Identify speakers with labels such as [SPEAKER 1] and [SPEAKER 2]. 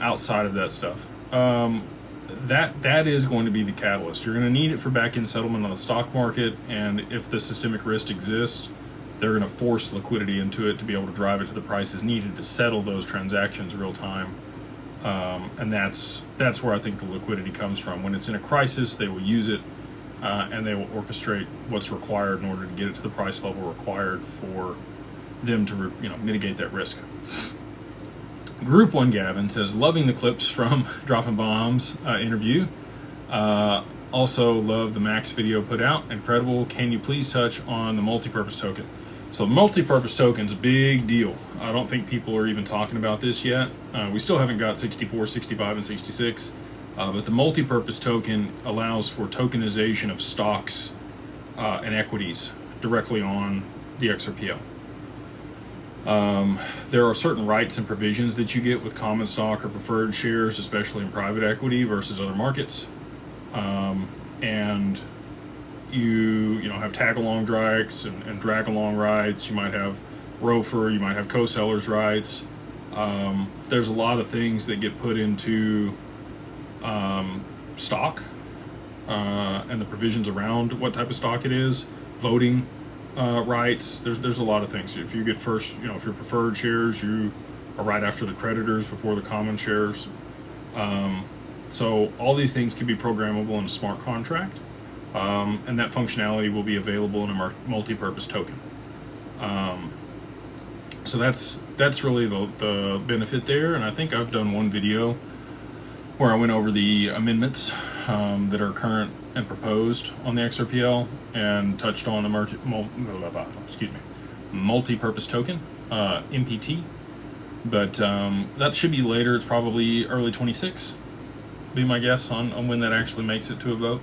[SPEAKER 1] outside of that stuff. That is going to be the catalyst. You're going to need it for back-end settlement on the stock market, and if the systemic risk exists, they're going to force liquidity into it to be able to drive it to the prices needed to settle those transactions real time. And that's where I think the liquidity comes from. When it's in a crisis, they will use it, and they will orchestrate what's required in order to get it to the price level required for them to mitigate that risk. Group 1 Gavin says, loving the clips from Dropping Bombs interview. Also love the Max video put out. Incredible. Can you please touch on the multi-purpose token? So multi-purpose token's a big deal. I don't think people are even talking about this yet. We still haven't got 64, 65, and 66. But the multi-purpose token allows for tokenization of stocks and equities directly on the XRPL. There are certain rights and provisions that you get with common stock or preferred shares, especially in private equity versus other markets. And you have tag-along rights and drag-along rights. You might have ROFR, you might have co-sellers rights. There's a lot of things that get put into stock and the provisions around what type of stock it is, voting rights. There's a lot of things. If you get first, if you're preferred shares, you are right after the creditors before the common shares. So all these things can be programmable in a smart contract, and that functionality will be available in a multi-purpose token. So that's really the benefit there, and I think I've done one video where I went over the amendments that are current and proposed on the XRPL and touched on the multi-purpose token, MPT. But that should be later. It's probably early 26, be my guess on when that actually makes it to a vote.